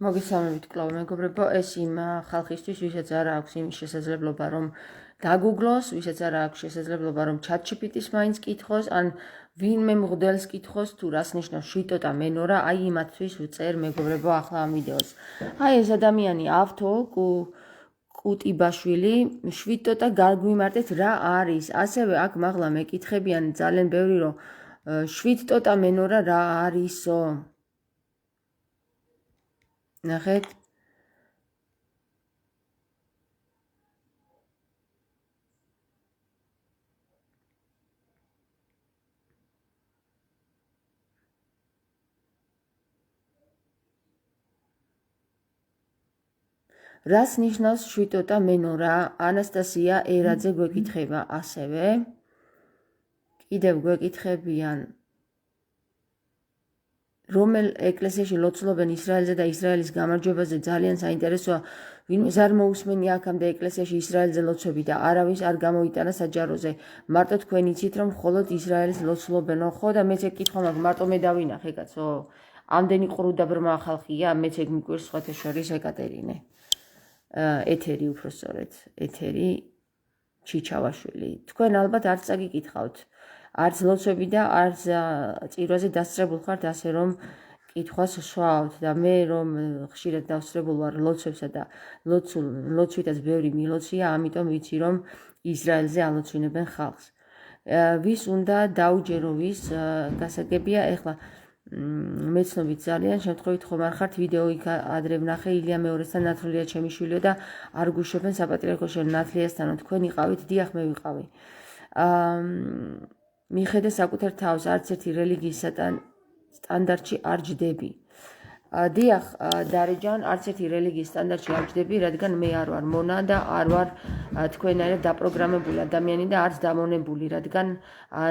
მოგესალმებით კлау მეგობრებო, ეს იმ ხალხისთვის, ვისაც არ აქვს იმის შესაძლებლობა, რომ დაგუგლოს, ვისაც არ აქვს შესაძლებლობა, რომ ChatGPT-ს მაინც კითხოს, ან ვინმე მღვდელს კითხოს, თუ რას ნიშნავს შვიტოტა მენორა, აი იმათთვის ვწერ მეგობრებო ახლა ამ ვიდეოს. აი ეს ადამიანი ავთო კუტიბაშვილი, შვიტოტა გაგვიმარტეთ რა არის. ასევე აქ მაღლა მეკითხებიან ძალიან ბევრი, რომ შვიტოტა მენორა რა არისო. ნახეთ. რას ნიშნავს შვიტოტა მენორა? ანასტასია ერაძე გვეკითხება ასევე. კიდევ გვეკითხებიან რომელ ეკლესიაში ლოცულობენ ისრაელზე და ისრაელის გამარჯვებაზე ძალიან საინტერესოა. ვინმეს არ მოусმენი აქამდე ეკლესიაში ისრაელზე ლოცვები და არავის არ გამოიტანა საჯაროზე. მარტო თქვენ იცით რომ მხოლოდ ისრაელის ლოცულობენო, ხო და მეც ეგ კითხვა მაქვს, მარტო მე დავინახე კაცო. ამდენი ყრუ და ბრმა ხალხია, მეც ეგ მიკვირს სხვათა შორის ეკატერინე. ეთერი უფრო სწორედ, ეთერი ჩიჩავაშვილი. თქვენ ალბათ არც წაგიკითხავთ. არც ლოცვები და არც წირვაზე დასწრებულ ხართ, ასე რომ კითხვას სვავთ და მე რომ ხშირად დავსწრებულ ვარ ლოცვებსა და ლოცვითაც ბევრი მილოცია, ამიტომ ვიცი რომ ისრაელზე ალოცვინებენ ხალხს. ვის უნდა დაუჯერო, ვის გასაგებია ეხლა მეცნობით ძალიან შემთხვევით ხომ არ ხართ ვიდეო იქ ადრე ვნახე ილია მეორესთან ნათლია ჩემი შვილიო და არ გუშვებენ საპატრიარქოში ნათლიასთანო თქვენ იყავით, დიახ მე ვიყავი. მიხედე საკუთარ თავს, არც ერთი რელიგიის სტანდარტში არ ჯდები. დიახ, დარეჯან, არც ერთი რელიგიის სტანდარტში არ ჯდები, რადგან მე არ ვარ მონა და არ ვარ თქვენაირად დაპროგრამებული ადამიანი და არც დამონებული, რადგან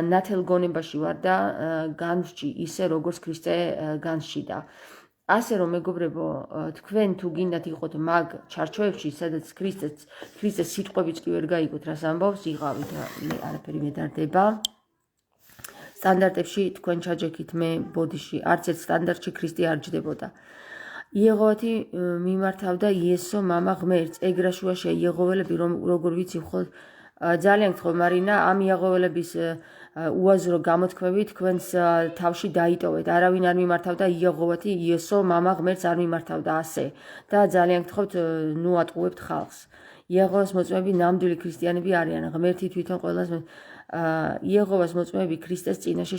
ნათელ გონებაში ვარ და განსჯი ისე როგორც ქრისტე განსჯიდა. ასე რომ მეგობრებო, თქვენ თუ გინდათ იყოთ მაგ ჩარჩოებში, სადაც ქრისტეს სიტყვებიც კი ვერ გაიგოთ, რას ამბობს, იყავით, არაფერი მედარდება. სტანდარტებში თქვენ ჩაჯექით მე ბოდიში, არც ერთ სტანდარტში ქრისტე არ ჯდებოდა. იეღოვათი მიმართავდა იესო მამა ღმერთს, ეგრაშუაშია იეღოველები, როგორ ვიცი, მხოლოდ ძალიან გთხოვ მარინა, ამ იეღოველების უაზრო გამოთქმები თქვენს თავში დაიტოვეთ. არავინ არ მიმართავდა იეღოვათი იესო მამა ღმერთს არ მიმართავდა ასე და ძალიან გთხოვთ ნუ ატყუებთ ხალხს. იეღოვას მოწმეები ნამდვილი ქრისტიანები არიან, ღმერთი თვითონ ყველას იეღოვას მოწმეები ქრისტეს წინაშე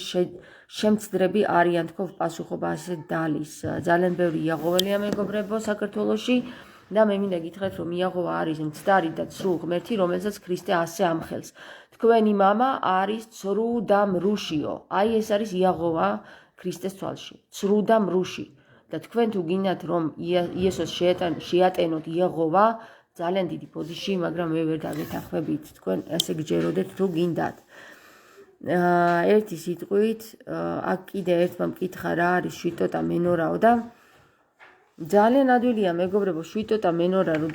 შემცდრები არიან, თქო პასუხობა ასე დალის. ძალიან ბევრი იეღოველია მეგობრებო საქართველოში და მე მინდა გითხრათ რომ იეღოვა არის მცდარი და ცრუ ღმერთი, რომელსაც ქრისტე ასე ამხელს. თქვენი მამა არის ცრუ და მრუშიო. აი ეს არის იეღოვა ქრისტეს თვალში, ცრუ და მრუში. და თქვენ თუ გინდათ რომ იესოს შეატენოთ იეღოვა ძალიან დიდი ბოდიში, მაგრამ მე ვერ დაგეთანხმებით, თქვენ ესე გჯეროდეთ თუ გინდათ. ერთი სიტყვით, აქ კიდე ერთმა მკითხა რა არის შვიტოტა მენორაო და ძალიან ადვილია მეგობრებო, შვიტოტა მენორა რომ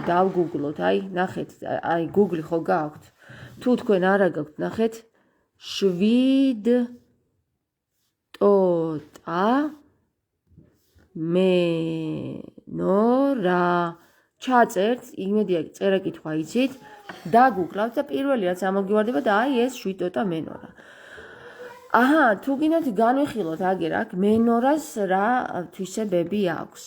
დავგუგლოთ, აი ნახეთ, აი გუგლი ხო გაქვთ? თუ თქვენ არა გაქვთ, ნახეთ, შვიტოტა მენორა ჩაწერთ, იმედია წერა კითხვა იცით, დაგუგლავთ და პირველი რაც ამოგივარდება და აი ეს შვიტოტა მენორა. აჰა, თუ გინდათ განვიხილოთ აგერ აქ მენორას რა თვისებები აქვს.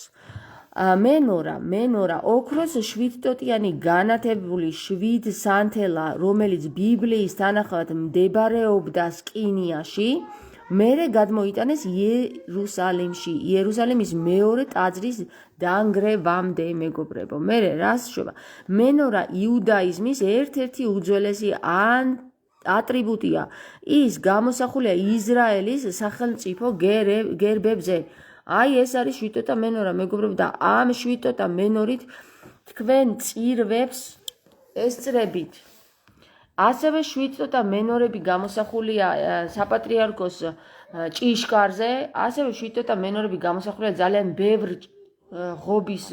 მენორა ოქროს შვიდტოტიანი განათებული შვიდსანთელა, რომელიც ბიბლიის თანახმად მდებარეობდა სკინიაში, მერე გადმოიტანეს იერუსალიმში, იერუსალიმის მეორე ტაძრის დანგრევამდე მეგობრებო. მერე რას შვება? მენორა იუდაიზმის ერთ-ერთი უძველესი ატრიბუტია. ის გამოსახულია ისრაელის სახელმწიფო გერბებზე. აი ეს არის შვიტოტა მენორა მეგობრებო და ამ შვიტოტა მენორით თქვენ წირვებს ესწრებით. ასევე შვიტოტა მენორები გამოსახულია საპატრიარქოს ჭიშკარზე, ასევე შვიტოტა მენორები გამოსახულია ძალიან ბევრ ღობის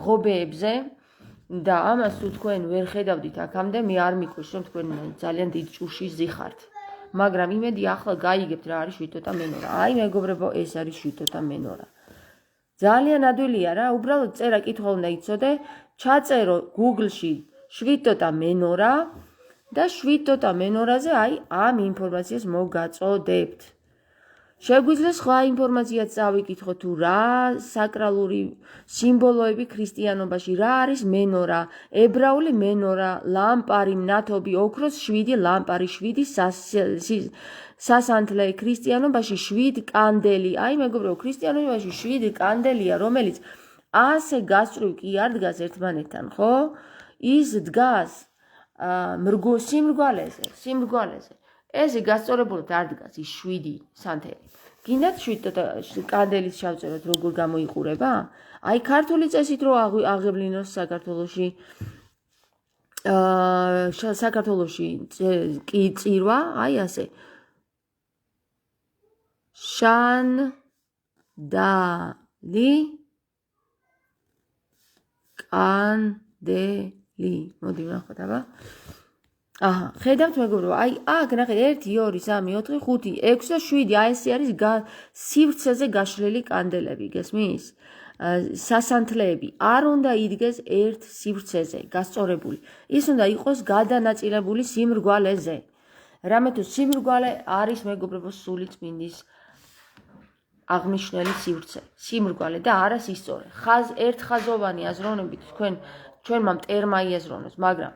ღობეებზე და ამას თუ თქვენ ვერ ხედავდით აქამდე, მე არ მიკვირს რომ თქვენ ძალიან დიდ ჭუში ზიხართ. მაგრამ იმედი ახლა გაიგებთ რა არის შვიტოტა მენორა. აი მეგობრებო, ეს არის შვიტოტა მენორა. ძალიან ადვილია რა, უბრალოდ წერა კითხვა უნდა იცოდე, ჩაწერო Google-ში შვიდტოტა მენორა და შვიდტოტა მენორაზე აი ამ ინფორმაციას მოგაწოდებთ. შეგვიძლია სხვა ინფორმაციაც წავიკითხო თუ რა საკრალური სიმბოლოები ქრისტიანობაში, რა არის მენორა, ებრაული მენორა, ლამპარი, მნათობი, ოქროს 7 ლამპარი, 7 სასანთლე, ქრისტიანობაში 7 კანდელი. აი მეგობრებო, ქრისტიანობაში 7 კანდელია, რომელიც ასე გასწრულ კი არ დგას ერთმანეთთან, ხო? ის დგას სიმრგვალეზე. ესე გასწორებულად არ დგას ის 7 სანთელი. გინდათ 7 კანდელის შევწეროთ როგორ გამოიყურება? აი ქართული წესით რო აღებლინოს საქართველოში კი წირვა, აი ასე. შანდალი კანდელი. მოდი ვნახოთ, აბა. აჰა, ხედავთ მეგობრებო, აი აქ ნახეთ 1 2 3 4 5 6 და 7, აი ეს არის სივრცეზე გაშლილი კანდელები, გესმის? სასანთლეები არ უნდა იდგეს ერთ სივრცეზე, გასწორებული. ის უნდა იყოს გადანაწილებული სიმრგვალეზე. რამე თუ სიმრგვალე არის მეგობრებო სული წმინდის აღნიშნული სივრცე, სიმრგვალე და არა სისწორე. ერთხაზოვანი აზროვნებით ჩვენმა მტერმა იაზროვნოს, მაგრამ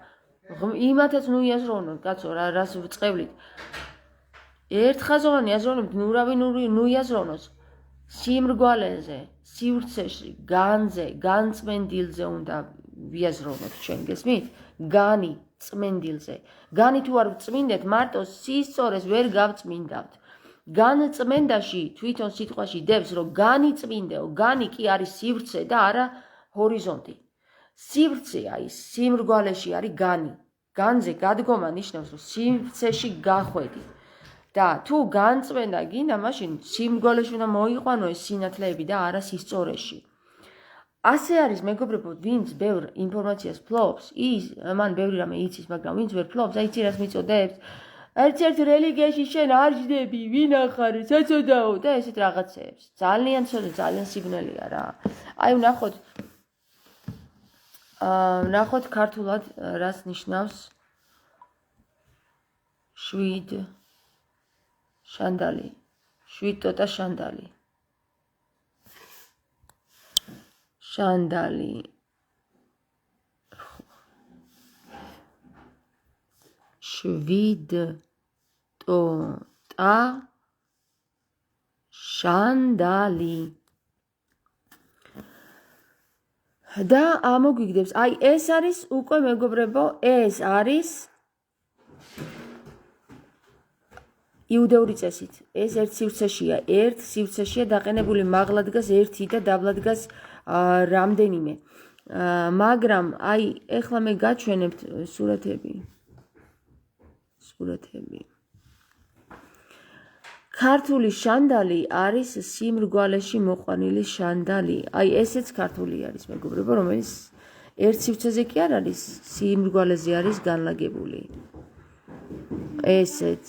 იმათაც ნუ იაზროვნოთ, კაცო, რას ვწყევლით. ერთხაზოვანი აზროვნებით ნუ იაზროვნოს სიმრგვალეზე, სივრცეში, განზე, განწმენდილზე უნდა ვიაზროვნოთ ჩვენ, გესმით? განი წმენდილზე. განი თუ არ ვწმინდეთ, მარტო სისწორეს ვერ გავწმინდავთ. განწმენდაში თვითონ სიტყვაში დევს, რომ განი წმინდეო, განი კი არის სივრცე და არა ჰორიზონტი. სივრცე აი სიმრგვალეში არის განი. განზე გადგომა ნიშნავს, რომ სივრცეში გახვედი. და თუ განწმენდა გინდა, მაშინ სიმრგვალეში უნდა მოიყვანო ეს სინათლეები და არა სისწორეში. ასე არის მეგობრებო, ვინც ბევრ ინფორმაციას ფლობს, ის მან ბევრი რამე იცის, მაგრამ ვინც ვერ ფლობს, აი იცი რას მიწოდებს? ერთ რელიგიაში შენ არ ჯდები, ვინ ახარ, საწოდაო და ესეთ რაღაცეებს. ძალიან სიბნელია რა. აი ვნახოთ ქართულად რას ნიშნავს 7 შანდალი, 7 შანდალი. შანდალი. შანდალი. და ამოგვიგდებს, აი ეს არის უკვე მეგობრებო, ეს არის იუდეური წესით. ეს ერთ სივრცეშია დაყენებული, მაღლა დგას 1 და დაბლა დგას რამდენიმე. მაგრამ აი ეხლა მე გაჩვენებთ სურათები. ქართული შანდალი არის სიმრგვალეში მოყვანილი შანდალი. აი ესეც ქართული არის მეგობრებო, რომელიც ერთ სივრცეზე კი არ არის, სიმრგვალეზე არის განლაგებული. ესეც.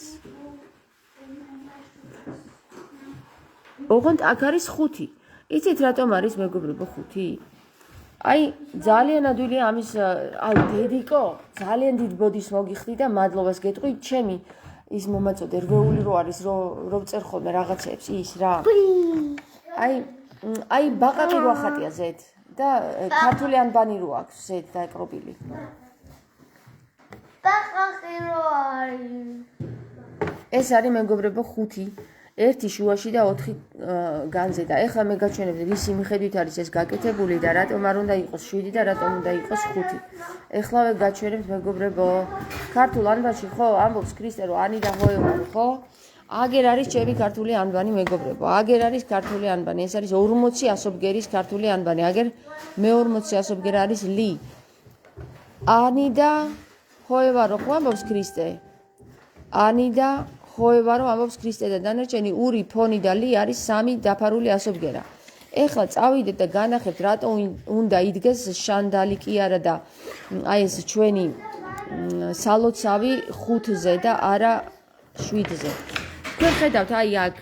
ოღონდ აქ არის 5. იცით რატომ არის მეგობრებო 5? აი ძალიან ადვილია ამის, აი დედიკო, ძალიან დიდ ბოდის მოგიხდი და მადლობას გეტყვი, ჩემი ის მომაწოდე რვეული რო არის, რო ვწერ ხოლმე რაღაცეებს ის რა. აი ბაყაყი რო ახატია ზედ და ქართული ანბანი რო აქვს ზედ დაეკრობილი. ბაყაყი რო არის. ეს არის მეგობრებო 5. 1 შუაში და 4 განზე და ეხლა მე გაჩვენებ რისი მიხედვით არის ეს გაკეთებული და რატომ არ უნდა იყოს 7 და რატომ უნდა იყოს 5. ეხლავე გაჩვენებთ მეგობრებო, ქართულ ანბანში ხო ამბობს ქრისტე რომ ანი და ჰოევარი, ხო? აგერ არის ჩემი ქართული ანბანი მეგობრებო, აგერ არის ქართული ანბანი, ეს არის 40 ასობგერის ქართული ანბანი, აგერ მე-40 ასობგერ არის ლი. ანი და ჰოევარო ხო ამბობს ქრისტე? ანი და ჰოევარო ამბობს ქრისტე და დანარჩენი ური, ფონი და ლი არის 3 დაფარული ასობგერა. ეხლა წავიდეთ და განახებთ რატომ უნდა იდგეს შანდალი კი არა და აი ეს ჩვენი სალოცავი 5-ზე და არა 7-ზე. თქვენ ხედავთ აი აქ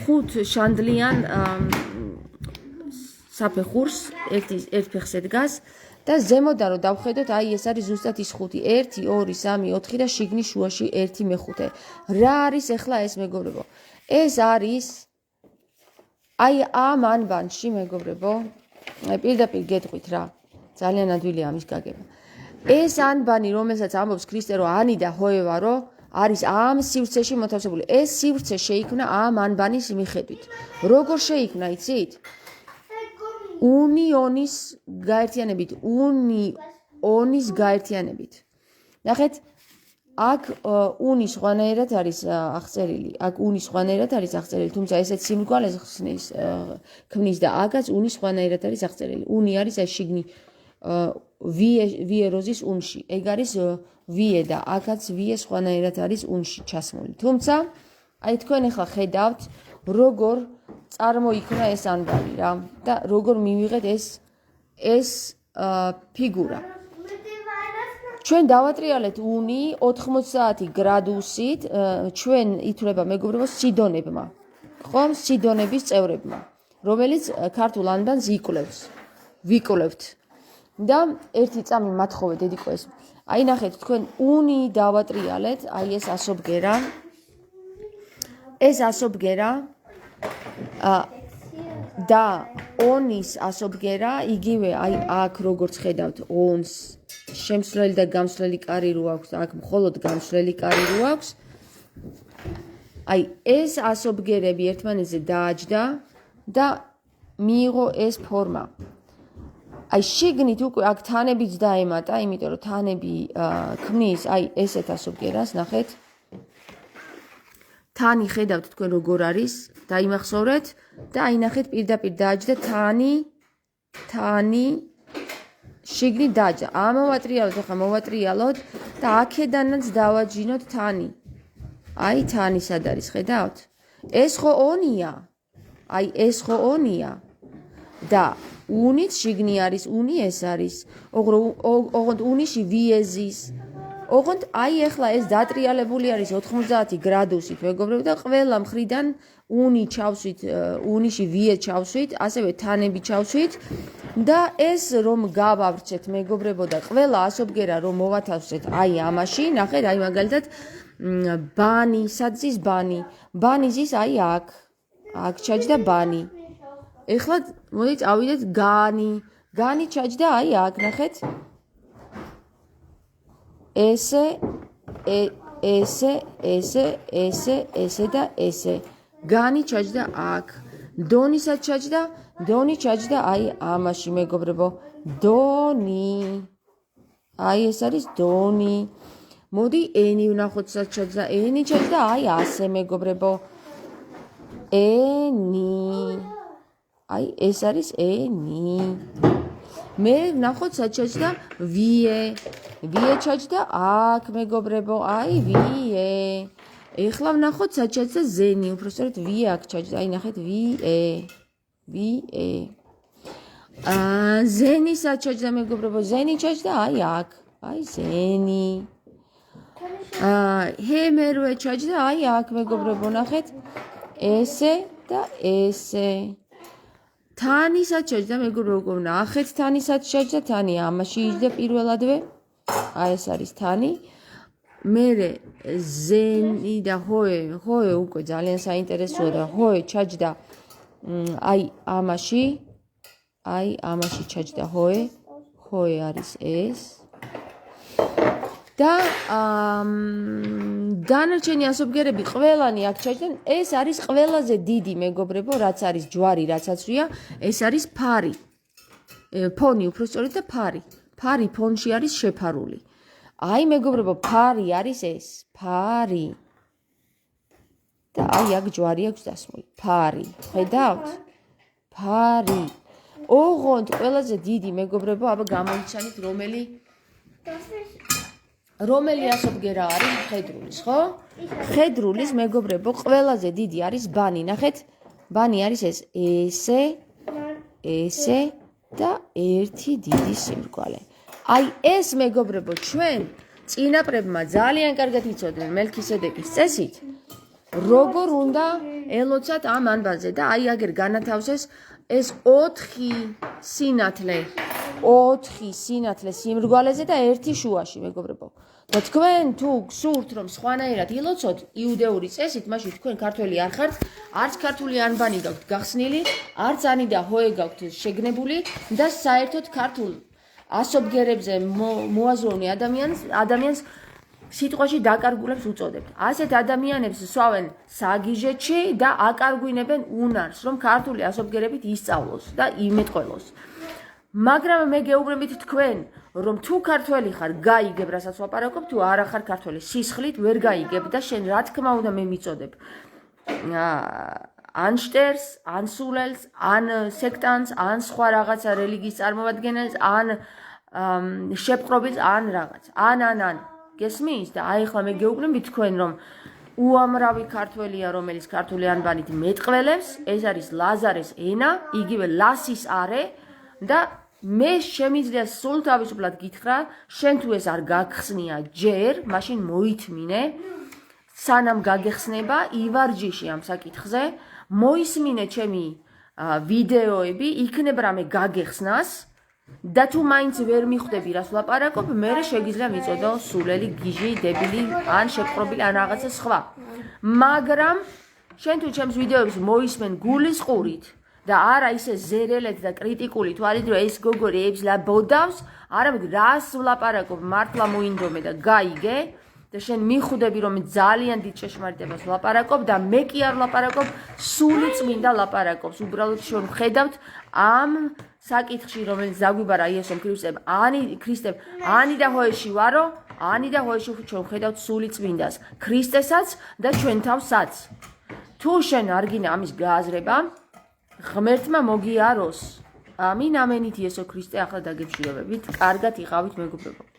5 შანდლიან საფეხურს ერთ ფეხზე დგას და ზემოდან რომ დავხედოთ, აი ეს არის ზუსტად ის 5, 1, 2, 3, 4 და შიგნის შუაში 1/5. რა არის ახლა ეს მეგობრებო? ეს არის აი ამ ანბანში მეგობრებო, პირდაპირ გეტყვით რა. ძალიან ადვილია ამის გაგება. ეს ანბანი, რომელსაც ამბობს ქრისტე, რომ ანი და ჰოევა, რომ არის ამ სივრცეში მოთავსებული. ეს სივრცე შეიქმნა ამ ანბანის მიხედვით. როგორ შეიქმნა, იცით? უნიონის გაერთიანებით, უნიის გაერთიანებით. ნახეთ, აქ უნი სხვანაირად არის აღწერილი. აქ უნი სხვანაირად არის აღწერილი, თუმცა ესეც სიმრგვალეს ქმნის და აქაც უნი სხვანაირად არის აღწერილი. უნი არის აი შიგნი ვიეროზის უნში. ეგ არის ვიე და აქაც ვიე სხვანაირად არის უნში ჩასმული. თუმცა აი თქვენ ახლა ხედავთ, როგორ წარმოიქმნა ეს ანბანი რა და როგორ მივიღეთ ეს ფიგურა. ჩვენ დავატრიალეთ უნი 90 გრადუსით, ჩვენ ითვლება მეგობრებო სიდონებმა. ხომ სიდონების წევრებმა, რომელიც ქართულ ანბანს ვიკვლევთ. და ერთი წამი მათხოვე დედიკო ეს. აი ნახეთ, თქვენ უნი დავატრიალეთ, აი ეს ასობგერა. ეს ასობგერა და ონის ასობგერა, იგივე აი აქ როგორც ხედავთ ონს შემსვლელი და გამსვლელი კარი რო აქვს, აქ მხოლოდ გამსვლელი კარი რო აქვს. აი ეს ასობგერები ერთმანეთზე დააჯდა და მიიღო ეს ფორმა. აი შიგნით უკვე აქ თანებიც დაემატა, იმიტომ რომ თანები ქმნის აი ესეთ ასობგერას, ნახეთ. თანი ხედავთ თქვენ როგორ არის, დაიმახსოვრეთ და აი ნახეთ პირდაპირ დააჯდა თანი შიგნით დააჯდა. ამოვატრიალოთ, ახლა მოვატრიალოთ და აქედანაც დავაჯინოთ თანი. აი თანი სად არის, ხედავთ? ეს ხო ონია. აი ეს ხო ონია. და უნით შიგნი არის, უნი ეს არის. ოღონდ უნიში ვიეზის. ოღონდ აი ახლა ეს დატრიალებული არის 90 გრადუსით, მეგობრებო და ყველა მხრიდან უნი ჩავსვით, უნიში ვიე ჩავსვით, ასევე თანები ჩავსვით და ეს რომ გავავრცეთ მეგობრებო და ყველა ასობგერა რომ მოვათავსეთ აი ამაში, ნახეთ, აი მაგალითად ბანი, სად ზის ბანი? ბანი ზის აი აქ. აქ ჩაჯდა ბანი. ეხლა მოდით ავიდეთ განი. განი ჩაჯდა აი აქ, ნახეთ. ესე და ესე. განი ჩაჯდა აქ. დონისაც ჩაჯდა, დონი ჩაჯდა აი ამაში მეგობრებო. დონი. აი ეს არის დონი. მოდი ენი ვნახოთ სად ჩაჯდა. ენი ჩაჯდა აი ასე მეგობრებო. ენი. აი ეს არის ენი. მე ვნახოთ სად ჩაჯდა ვიე. ვიე ჩაჯდა აქ მეგობრებო, აი ვიე. ეხლა ვნახოთ სად ჩაჯდა ზენი, უბრალოდ ვიე აქ ჩაჯდა, აი ნახეთ ვიე. ზენი სად ჩაჯდა მეგობრებო, ზენი ჩაჯდა აი აქ, აი ზენი. ჰემერვე ჩაჯდა აი აქ მეგობრებო, ნახეთ ესე და ესე. თანი სად ჩაჯდა მეგობრებო, ნახეთ თანი სად ჩაჯდა, თანი ამაში იჯდა პირველადვე. აი ეს არის თანი. მერე ზენი და ჰოე უკვე ძალიან საინტერესოა და ჰოე ჩაჯდა აი ამაში. აი ამაში ჩაჯდა ჰოე. ჰოე არის ეს. და დანარჩენი ასობგერები ყველანი აქ ჩაჯდნენ. ეს არის ყველაზე დიდი მეგობრებო, რაც არის ჯვარი, რაც აცვია, ეს არის ფარი. ფონი უბრალოდ და ფარი. ფარი ფონში არის შეფარული. აი მეგობრებო, ფარი არის ეს, ფარი. და აი აქ ჯვარი აქვს დასმული. ფარი. ხედავთ? ფარი. ოღონდ ყველაზე დიდი მეგობრებო, აბა გამოიცანით რომელი ასობგერა არის ხედრულის, ხო? ხედრულის მეგობრებო, ყველაზე დიდი არის ბანი. ნახეთ, ბანი არის ესე და ერთი დიდი სიმრგვალე. აი ეს მეგობრებო, ჩვენ წინაპრებმა ძალიან კარგად იცოდნენ მელქისედეკის წესით, როგორ უნდა ელოცათ ამ ანბანზე და აი აგერ განათავსეს ეს 4 სინათლე 4 სინათლე სიმრგვალეზე და 1 შუაში მეგობრებო და თქვენ თუ გსურთ რომ სხვანაირად ილოცოთ იუდეური წესით მაშინ თქვენ ქართველი არ ხართ არც ქართული ანბანი გაქვთ გახსნილი არც ანი და ჰოე გაქვთ შეგნებული და საერთოდ ქართულ ასობგერებზე მოაზროვნე ადამიანს სიტყვაში დაკარგულებს უწოდებთ. ასეთ ადამიანებს სვავენ საგიჟეთში და აკარგვინებენ უნარს, რომ ქართული ასობგერებით ისწავლოს და იმეტყველოს. მაგრამ მე გეუბნებით თქვენ, რომ თუ ქართველი ხარ, გაიგებ, რასაც ვაპარაკობ, თუ არა ხარ ქართველი, სისხლით ვერ გაიგებ და შენ რა თქმა უნდა მე მიწოდებ. ან შტერს, ან სულელს, ან სექტანტს, ან სხვა რაღაცა რელიგიის წარმომადგენელს, ან შეპყრობილს, ან რაღაც. ან გესმის და აი ახლა მე გეუბნებით თქვენ რომ უამრავი ქართველია რომელიც ქართული ანბანით მეტყველებს ეს არის ლაზარეს ენა იგივე ლასის არე და მე შემიძლია სულ თავისუფლად გითხრა შენ თუ ეს არ გაგხსნია ჯერ მაშინ მოითმინე სანამ გაგეხსნება ივარჯიში ამ საკითხზე მოისმინე ჩემი ვიდეოები იქნება რამე გაგეხსნას და თუ მაინც ვერ მიხვდები რას ვლაპარაკობ, მე შეგიძლია მიწოდო სულელი, გიჟი, დებილი, ან შეპყრობილი, ან რაღაცა სხვა. მაგრამ შენ თუ ჩემს ვიდეოებს მოისმენ გულისყურით და არა ისე ზერელეთ და კრიტიკული თვალით, რომ ეს გოგორი ებსლა ბოდავს, არამედ რას ვლაპარაკობ, მართლა მოინდომე და გაიგე და შენ მიხვდები რომ ძალიან დიდ ჭეშმარიტებას ვლაპარაკობ და მე კი არ ვლაპარაკობ, სული წმინდა ლაპარაკობს. უბრალოდ შენ ხედავთ ამ საკითხში რომელიც დაგვიბარა იესო ქრისტემ ანი და ჰოეში ვარო ანი და ჰოეში ჩვენ ხედავთ სული წმინდას ქრისტესაც და ჩვენ თავსაც თუ შენ არ გინდა ამის გააზრება ღმერთმა მოგიაროს ამინ ამენით იესო ქრისტე ახლა დაგებშიობებით კარგად იყავით მეგობრებო